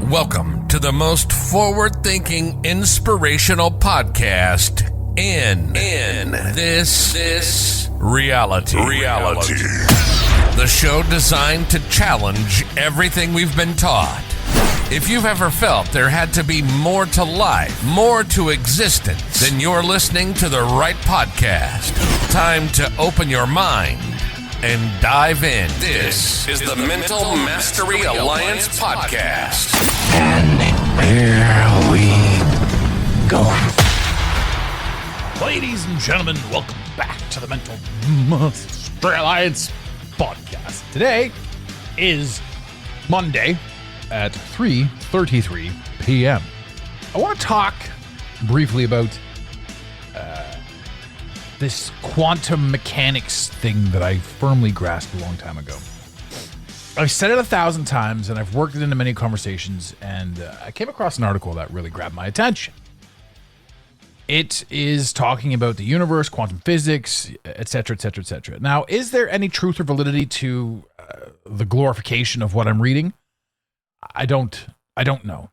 Welcome to the most forward-thinking, inspirational podcast in this reality. The show designed to challenge everything we've been taught. If you've ever felt there had to be more to life, more to existence, then you're listening to the right podcast. Time to open your mind and dive in. This is the Mental Mastery Alliance podcast. And here we go. Ladies and gentlemen, welcome back to the Mental Mastery Alliance podcast. Today is Monday at 3:33 p.m. I want to talk briefly about this quantum mechanics thing that I firmly grasped a long time ago. I've said it 1,000 times, and I've worked it into many conversations, and I came across an article that really grabbed my attention. It is talking about the universe, quantum physics, etc., etc., etc. Now, is there any truth or validity to the glorification of what I'm reading? I don't know.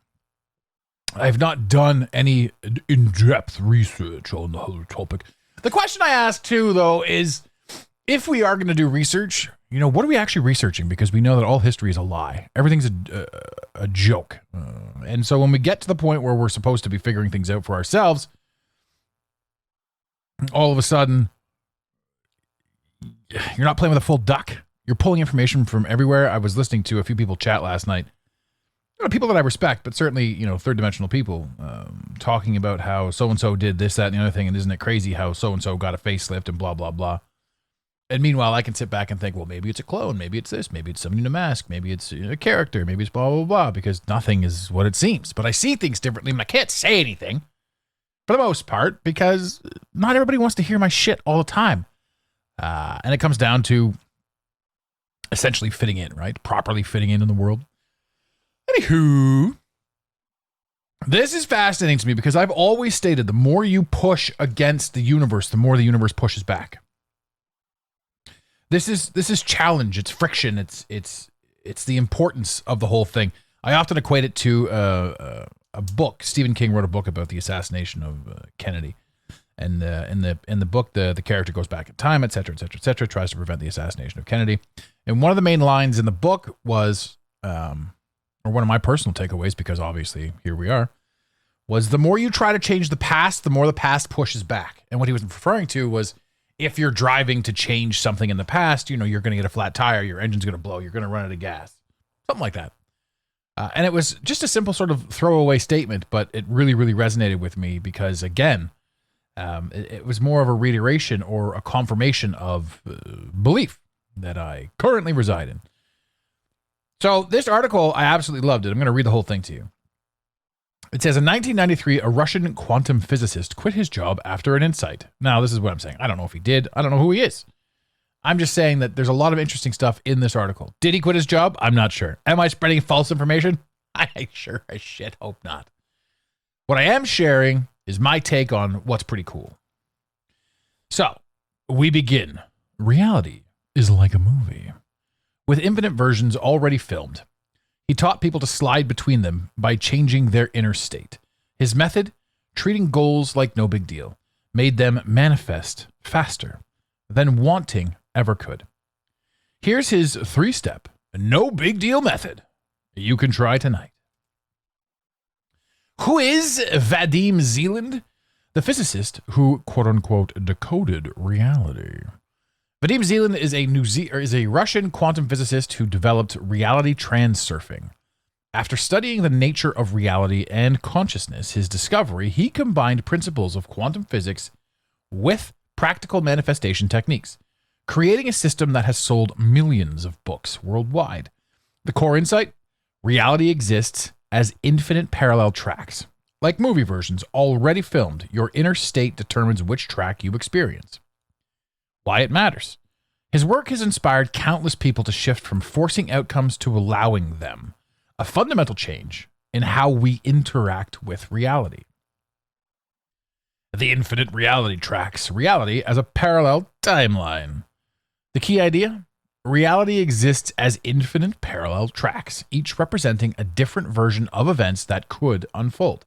I've not done any in-depth research on the whole topic. The question I ask too, though, is if we are going to do research, what are we actually researching? Because we know that all history is a lie. Everything's a joke. And so when we get to the point where we're supposed to be figuring things out for ourselves, all of a sudden, you're not playing with a full duck. You're pulling information from everywhere. I was listening to a few people chat last night. People that I respect, but certainly, third dimensional people, talking about how so-and-so did this, that, and the other thing, and isn't it crazy how so-and-so got a facelift and blah, blah, blah. And meanwhile, I can sit back and think, well, maybe it's a clone, maybe it's this, maybe it's somebody in a mask, maybe it's a character, maybe it's blah, blah, blah, because nothing is what it seems. But I see things differently, and I can't say anything, for the most part, because not everybody wants to hear my shit all the time. And it comes down to essentially fitting in, right? Properly fitting in the world. Anywho, this is fascinating to me because I've always stated the more you push against the universe, the more the universe pushes back. This is challenge, it's friction, it's the importance of the whole thing. I often equate it to a book. Stephen King wrote a book about the assassination of Kennedy, and in the book the character goes back in time, etc., etc., etc., tries to prevent the assassination of Kennedy. And one of the main lines in the book was, or one of my personal takeaways, because obviously here we are, was the more you try to change the past, the more the past pushes back. And what he was referring to was if you're driving to change something in the past, you're going to get a flat tire, your engine's going to blow, you're going to run out of gas, something like that. And it was just a simple sort of throwaway statement, but it really, really resonated with me because, again, it was more of a reiteration or a confirmation of belief that I currently reside in. So this article, I absolutely loved it. I'm going to read the whole thing to you. It says, in 1993, a Russian quantum physicist quit his job after an insight. Now, this is what I'm saying. I don't know if he did. I don't know who he is. I'm just saying that there's a lot of interesting stuff in this article. Did he quit his job? I'm not sure. Am I spreading false information? I sure as shit hope not. What I am sharing is my take on what's pretty cool. So, we begin. Reality is like a movie. With infinite versions already filmed, he taught people to slide between them by changing their inner state. His method, treating goals like no big deal, made them manifest faster than wanting ever could. Here's his 3-step, no big deal method you can try tonight. Who is Vadim Zeland? The physicist who, quote-unquote, decoded reality. Vadim Zeland is a Russian quantum physicist who developed reality transurfing. After studying the nature of reality and consciousness, his discovery, he combined principles of quantum physics with practical manifestation techniques, creating a system that has sold millions of books worldwide. The core insight: reality exists as infinite parallel tracks. Like movie versions already filmed, your inner state determines which track you experience. Why it matters. His work has inspired countless people to shift from forcing outcomes to allowing them, a fundamental change in how we interact with reality. The infinite reality tracks reality as a parallel timeline. The key idea? reality exists as infinite parallel tracks, each representing a different version of events that could unfold.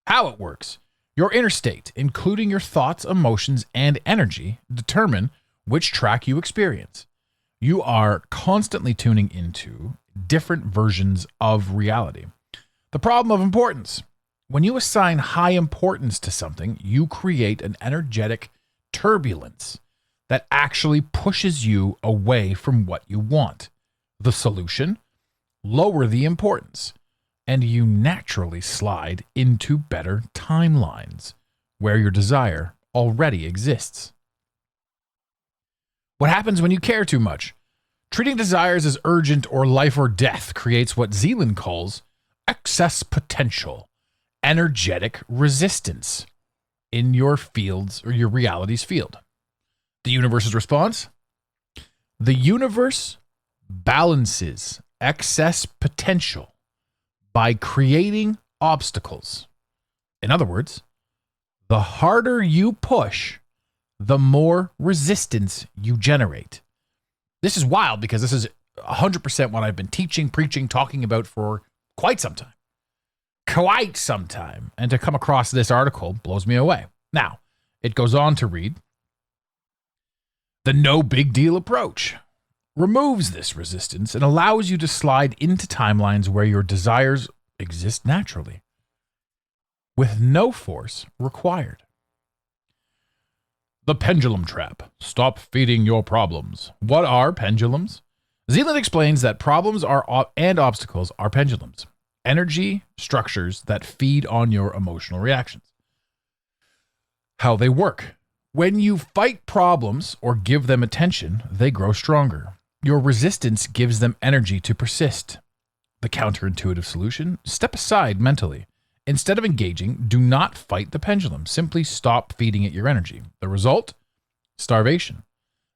How it works. Your inner state, including your thoughts, emotions, and energy, determine which track you experience. You are constantly tuning into different versions of reality. The problem of importance. When you assign high importance to something, you create an energetic turbulence that actually pushes you away from what you want. The solution? Lower the importance, and you naturally slide into better timelines where your desire already exists. What happens when you care too much? Treating desires as urgent or life or death creates what Zeland calls excess potential, energetic resistance in your fields or your reality's field. The universe's response? The universe balances excess potential by creating obstacles. In other words, the harder you push, the more resistance you generate. This is wild because this is 100% what I've been teaching, preaching, talking about for quite some time. And to come across this article blows me away. Now, it goes on to read, the no big deal approach removes this resistance and allows you to slide into timelines where your desires exist naturally, with no force required. The pendulum trap. Stop feeding your problems. What are pendulums? Zeland explains that problems and obstacles are pendulums, energy structures that feed on your emotional reactions. How they work. When you fight problems or give them attention, they grow stronger. Your resistance gives them energy to persist. The counterintuitive solution? Step aside mentally. Instead of engaging, do not fight the pendulum. Simply stop feeding it your energy. The result? Starvation.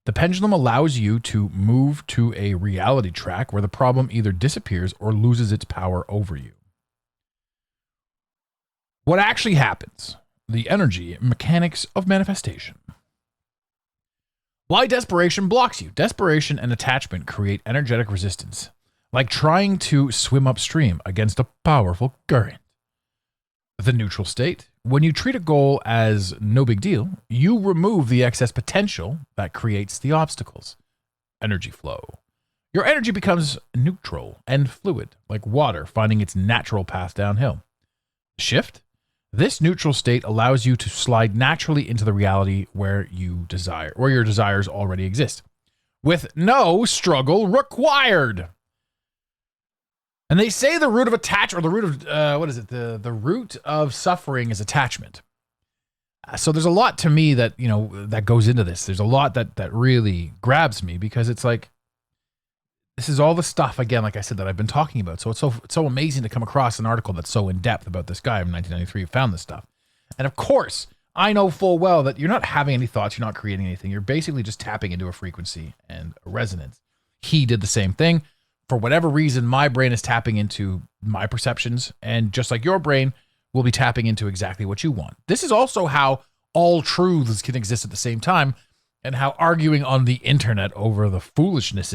The pendulum allows you to move to a reality track where the problem either disappears or loses its power over you. What actually happens? The energy mechanics of manifestation. Why desperation blocks you? Desperation and attachment create energetic resistance, like trying to swim upstream against a powerful current. The neutral state. When you treat a goal as no big deal, you remove the excess potential that creates the obstacles. Energy flow. Your energy becomes neutral and fluid, like water finding its natural path downhill. Shift. This neutral state allows you to slide naturally into the reality where your desires already exist, with no struggle required. And they say the root of attachment, or the root of the root of suffering is attachment. So there's a lot to me that that goes into this. There's a lot that really grabs me because it's like, this is all the stuff, again, like I said, that I've been talking about. So it's so amazing to come across an article that's so in depth about this guy in 1993 who found this stuff. And of course, I know full well that you're not having any thoughts, you're not creating anything. You're basically just tapping into a frequency and a resonance. He did the same thing. For whatever reason, my brain is tapping into my perceptions, and just like your brain will be tapping into exactly what you want. This is also how all truths can exist at the same time, and how arguing on the internet over the foolishness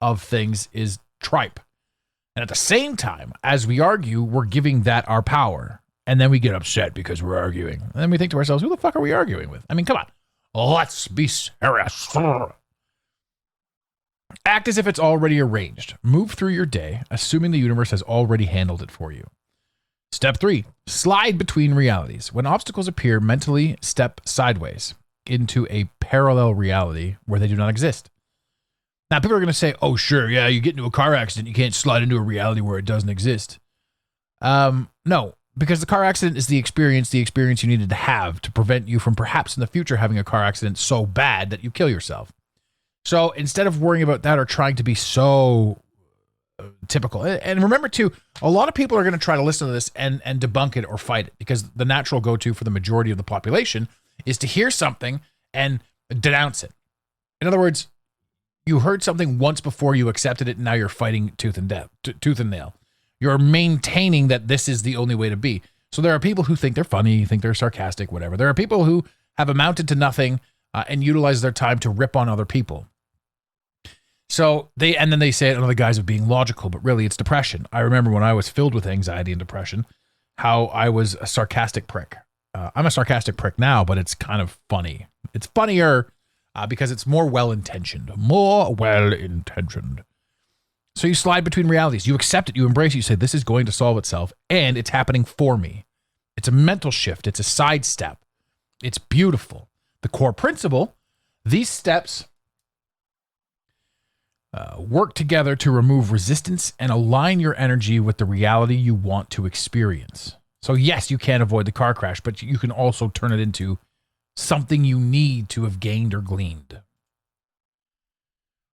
of things is tripe. And at the same time, as we argue, we're giving that our power. And then we get upset because we're arguing. And then we think to ourselves, who the fuck are we arguing with? I mean, come on. Let's be serious. Act as if it's already arranged. Move through your day, assuming the universe has already handled it for you. Step 3, slide between realities. When obstacles appear, mentally step sideways into a parallel reality where they do not exist. Now, people are going to say, oh, sure, yeah, you get into a car accident, you can't slide into a reality where it doesn't exist. No, because the car accident is the experience you needed to have to prevent you from perhaps in the future having a car accident so bad that you kill yourself. So instead of worrying about that or trying to be so typical, and remember too, a lot of people are going to try to listen to this and debunk it or fight it, because the natural go-to for the majority of the population is to hear something and denounce it. In other words, you heard something once before, you accepted it, and now you're fighting tooth and nail. You're maintaining that this is the only way to be. So there are people who think they're funny, think they're sarcastic, whatever. There are people who have amounted to nothing and utilize their time to rip on other people. So then they say it under the guise of being logical, but really it's depression. I remember when I was filled with anxiety and depression, how I was a sarcastic prick. I'm a sarcastic prick now, but it's kind of funny. It's funnier because it's more well-intentioned. More well-intentioned. So you slide between realities. You accept it. You embrace it. You say, this is going to solve itself, and it's happening for me. It's a mental shift. It's a sidestep. It's beautiful. The core principle, these steps work together to remove resistance and align your energy with the reality you want to experience. So yes, you can't avoid the car crash, but you can also turn it into something you need to have gained or gleaned.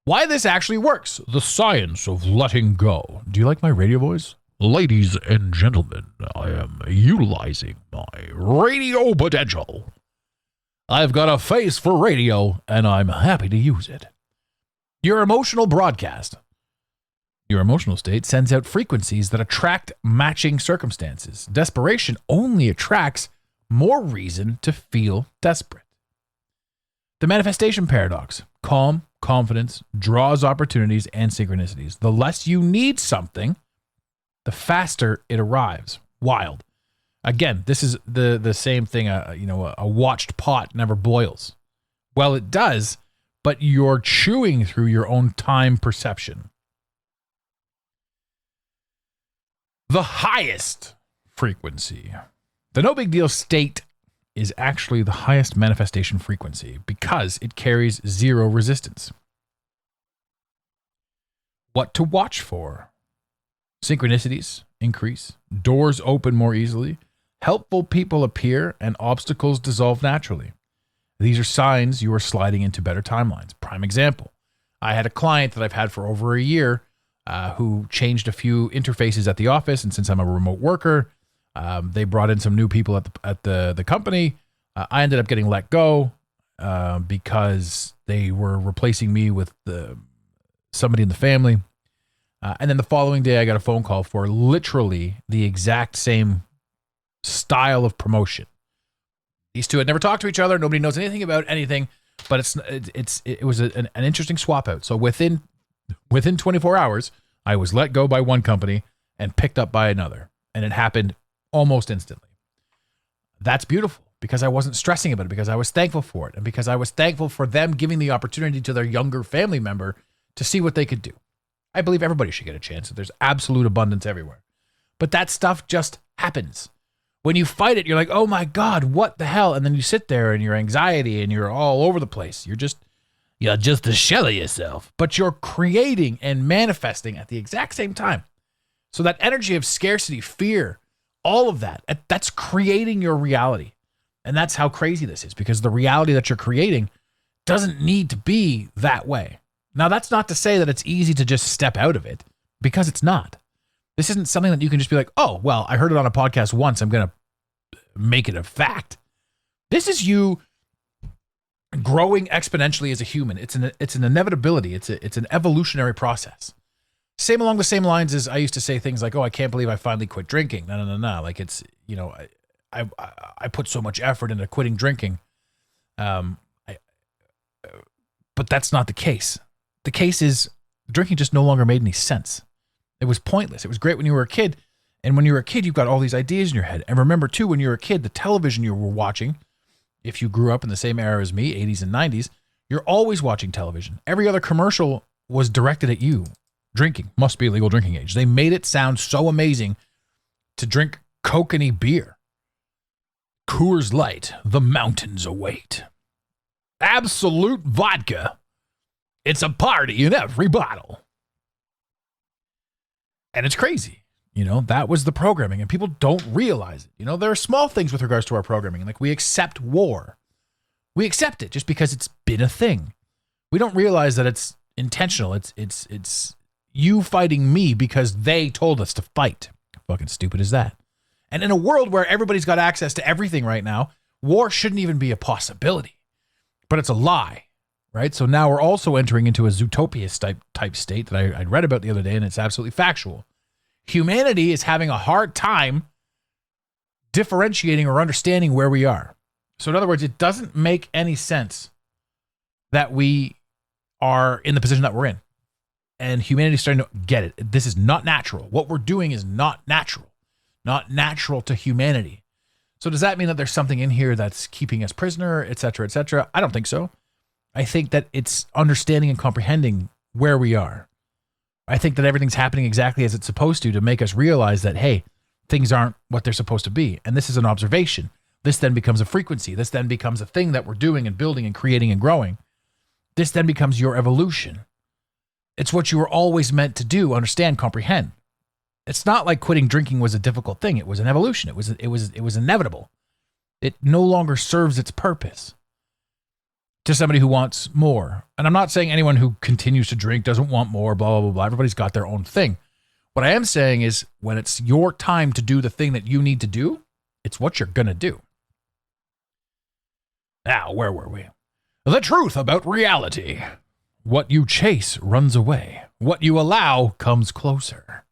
Why this actually works. The science of letting go. Do you like my radio voice? Ladies and gentlemen, I am utilizing my radio potential. I've got a face for radio, and I'm happy to use it. Your emotional broadcast. Your emotional state sends out frequencies that attract matching circumstances. Desperation only attracts more reason to feel desperate. The manifestation paradox. Calm, confidence, draws opportunities and synchronicities. The less you need something, the faster it arrives. Wild. Again, this is the same thing. A watched pot never boils. Well, it does, but you're chewing through your own time perception. The highest frequency. The no big deal state is actually the highest manifestation frequency because it carries zero resistance. What to watch for? Synchronicities increase, doors open more easily, helpful people appear, and obstacles dissolve naturally. These are signs you are sliding into better timelines. Prime example. I had a client that I've had for over a year who changed a few interfaces at the office, and since I'm a remote worker, they brought in some new people at the company. I ended up getting let go because they were replacing me with somebody in the family. And then the following day, I got a phone call for literally the exact same style of promotion. These two had never talked to each other. Nobody knows anything about anything, but it was an interesting swap out. So within 24 hours, I was let go by one company and picked up by another. And it happened almost instantly. That's beautiful because I wasn't stressing about it, because I was thankful for it, and because I was thankful for them giving the opportunity to their younger family member to see what they could do. I believe everybody should get a chance. There's absolute abundance everywhere. But that stuff just happens. When you fight it, you're like, oh my God, what the hell? And then you sit there and your anxiety and you're all over the place. You're just a shell of yourself. But you're creating and manifesting at the exact same time. So that energy of scarcity, fear, all of that's creating your reality. And that's how crazy this is, because the reality that you're creating doesn't need to be that way. Now, that's not to say that it's easy to just step out of it, because it's not. This isn't something that you can just be like, oh, well, I heard it on a podcast once, I'm going to make it a fact. This is you growing exponentially as a human. It's an inevitability. It's an evolutionary process. Same along the same lines as I used to say things like, oh, I can't believe I finally quit drinking. No. Like it's, I put so much effort into quitting drinking. But that's not the case. The case is drinking just no longer made any sense. It was pointless. It was great when you were a kid. And when you were a kid, you've got all these ideas in your head. And remember, too, when you were a kid, the television you were watching, if you grew up in the same era as me, 80s and 90s, you're always watching television. Every other commercial was directed at you. Drinking must be legal drinking age. They made it sound so amazing to drink kokanee beer. Coors Light, the mountains await. Absolute vodka. It's a party in every bottle. And it's crazy. That was the programming, and people don't realize it. There are small things with regards to our programming. Like, we accept war. We accept it just because it's been a thing. We don't realize that it's intentional. It's you fighting me because they told us to fight. How fucking stupid is that? And in a world where everybody's got access to everything right now, war shouldn't even be a possibility. But it's a lie, right? So now we're also entering into a Zootopia type state that I read about the other day, and it's absolutely factual. Humanity is having a hard time differentiating or understanding where we are. So in other words, it doesn't make any sense that we are in the position that we're in. And humanity's starting to get it. This is not natural. What we're doing is not natural to humanity. So does that mean that there's something in here that's keeping us prisoner, et cetera, et cetera? I don't think so. I think that it's understanding and comprehending where we are. I think that everything's happening exactly as it's supposed to make us realize that, hey, things aren't what they're supposed to be. And this is an observation. This then becomes a frequency. This then becomes a thing that we're doing and building and creating and growing. This then becomes your evolution. It's what you were always meant to do, understand, comprehend. It's not like quitting drinking was a difficult thing. It was an evolution. It was inevitable. It no longer serves its purpose to somebody who wants more. And I'm not saying anyone who continues to drink doesn't want more, blah, blah, blah, blah. Everybody's got their own thing. What I am saying is when it's your time to do the thing that you need to do, it's what you're going to do. Now, where were we? The truth about reality. What you chase runs away. What you allow comes closer.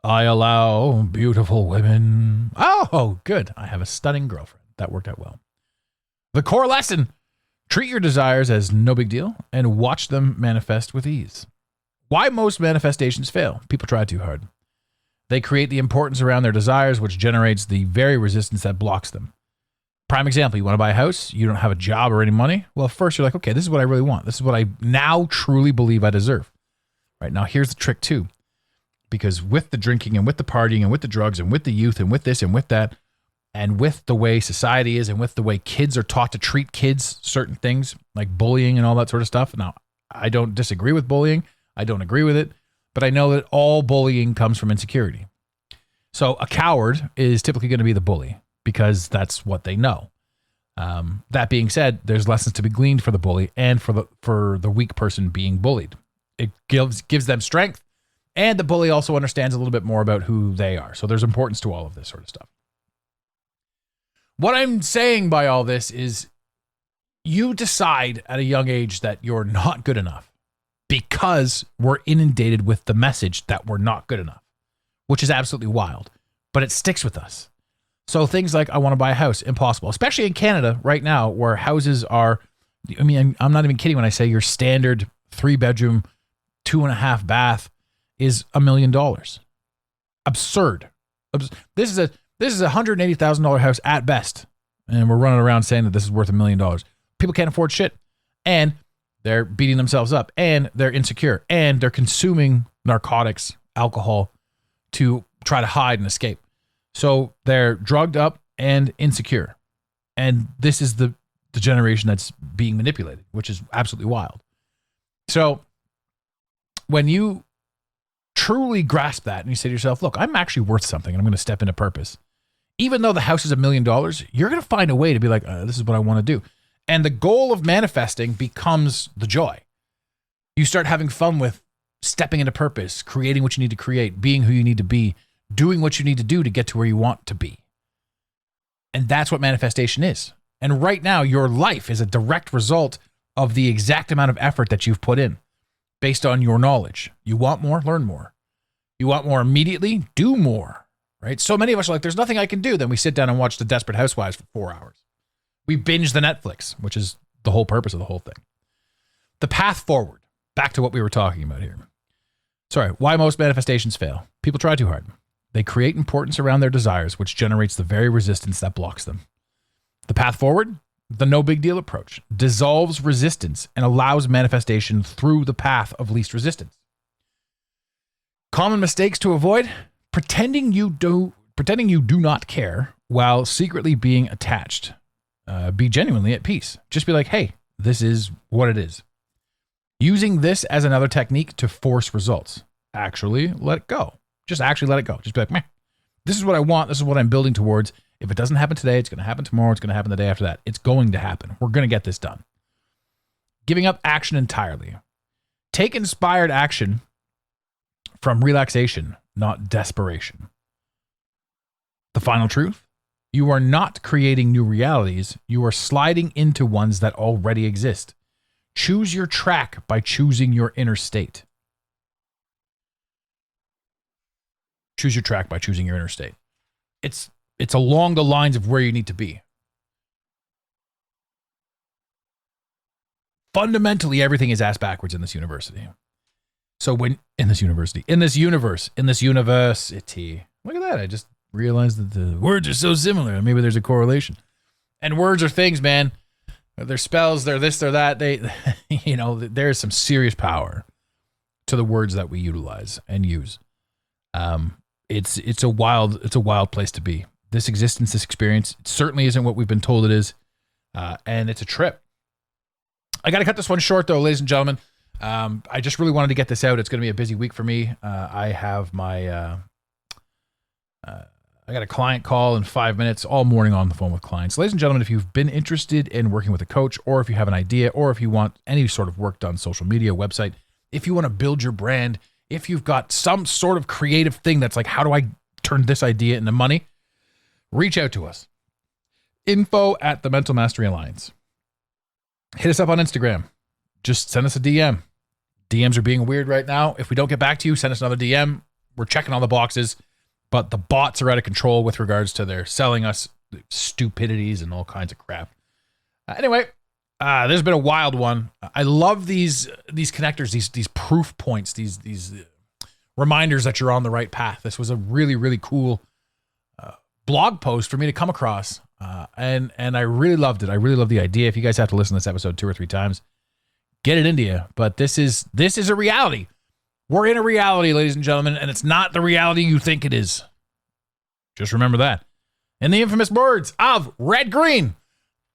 I allow beautiful women. Oh, good. I have a stunning girlfriend. That worked out well. The core lesson. Treat your desires as no big deal and watch them manifest with ease. Why most manifestations fail? People try too hard. They create the importance around their desires, which generates the very resistance that blocks them. Prime example, you want to buy a house, you don't have a job or any money. Well, first you're like, okay, this is what I really want. This is what I now truly believe I deserve. Right now, here's the trick too. Because with the drinking and with the partying and with the drugs and with the youth and with this and with that, and with the way society is and with the way kids are taught to treat kids, certain things like bullying and all that sort of stuff. Now, I don't disagree with bullying. I don't agree with it, but I know that all bullying comes from insecurity. So a coward is typically going to be the bully because that's what they know. That being said, there's lessons to be gleaned for the bully and for the weak person being bullied. It gives them strength, and the bully also understands a little bit more about who they are. So there's importance to all of this sort of stuff. What I'm saying by all this is you decide at a young age that you're not good enough because we're inundated with the message that we're not good enough, which is absolutely wild, but it sticks with us. So things like, I want to buy a house, impossible, especially in Canada right now where houses are, I mean, I'm not even kidding when I say your standard 3-bedroom, 2.5 bath is $1 million. Absurd. This is a $180,000 house at best. And we're running around saying that this is worth $1 million. People can't afford shit. And they're beating themselves up. And they're insecure. And they're consuming narcotics, alcohol to try to hide and escape. So they're drugged up and insecure. And this is the generation that's being manipulated, which is absolutely wild. So when you truly grasp that and you say to yourself, look, I'm actually worth something and I'm going to step into purpose. Even though the house is $1 million, you're going to find a way to be like, this is what I want to do. And the goal of manifesting becomes the joy. You start having fun with stepping into purpose, creating what you need to create, being who you need to be, doing what you need to do to get to where you want to be. And that's what manifestation is. And right now, your life is a direct result of the exact amount of effort that you've put in based on your knowledge. You want more, learn more. You want more immediately, do more. Right? So many of us are like, there's nothing I can do. Then we sit down and watch The Desperate Housewives for 4 hours. We binge the Netflix, which is the whole purpose of the whole thing. The path forward, back to what we were talking about here. Sorry, why most manifestations fail. People try too hard. They create importance around their desires, which generates the very resistance that blocks them. The path forward, the no big deal approach, dissolves resistance and allows manifestation through the path of least resistance. Common mistakes to avoid: pretending you do not care while secretly being attached. Be genuinely at peace. Just be like, hey, this is what it is. Using this as another technique to force results. Actually, let it go. Just actually let it go. Just be like, meh, this is what I want. This is what I'm building towards. If it doesn't happen today, it's going to happen tomorrow. It's going to happen the day after that. It's going to happen. We're going to get this done. Giving up action entirely. Take inspired action from relaxation, not desperation. The final truth: you are not creating new realities. You are sliding into ones that already exist. Choose your track by choosing your inner state. Choose your track by choosing your inner state. It's along the lines of where you need to be. Fundamentally, everything is ass backwards in this university. So when in this university, in this university, look at that. I just realized that the words are so similar. Maybe there's a correlation. And words are things, man. They're spells, they're this, they're that. They, there's some serious power to the words that we utilize and use. It's a wild place to be. This existence, this experience, it certainly isn't what we've been told it is. And it's a trip. I got to cut this one short, though, ladies and gentlemen. I just really wanted to get this out. It's going to be a busy week for me. I have my, I got a client call in 5 minutes, all morning on the phone with clients. Ladies and gentlemen, if you've been interested in working with a coach, or if you have an idea, or if you want any sort of work done, social media, website, if you want to build your brand, if you've got some sort of creative thing that's like, how do I turn this idea into money? Reach out to us. Info@the Mental Mastery Alliance. Hit us up on Instagram. Just send us a DM. DMs are being weird right now. If we don't get back to you, send us another DM. We're checking all the boxes, but the bots are out of control with regards to their selling us stupidities and all kinds of crap. Anyway, there's been a wild one. I love these connectors, these proof points, these reminders that you're on the right path. This was a really, really cool blog post for me to come across. And I really loved it. I really love the idea. If you guys have to listen to this episode 2 or 3 times, get it into you. But this is a reality. We're in a reality, ladies and gentlemen, and it's not the reality you think it is. Just remember that. In the infamous words of Red Green,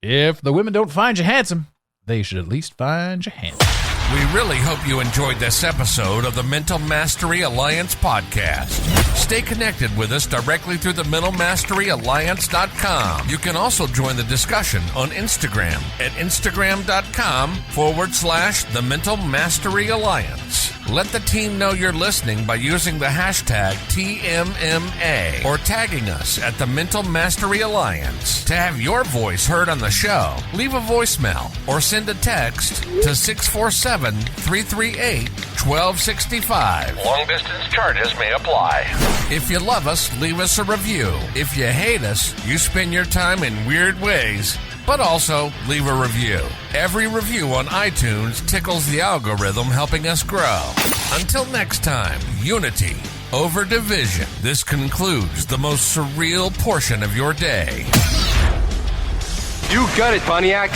if the women don't find you handsome, they should at least find you handsome. We really hope you enjoyed this episode of the Mental Mastery Alliance podcast. Stay connected with us directly through the mentalmasteryalliance.com. You can also join the discussion on Instagram at instagram.com/the Mental Mastery Alliance. Let the team know you're listening by using the hashtag TMMA or tagging us at the Mental Mastery Alliance. To have your voice heard on the show, leave a voicemail or send a text to 647-338-1265. Long distance charges may apply. If you love us, leave us a review. If you hate us, you spend your time in weird ways, but also leave a review. Every review on iTunes tickles the algorithm, helping us grow. Until next time, unity over division. This concludes the most surreal portion of your day. You got it, Pontiac.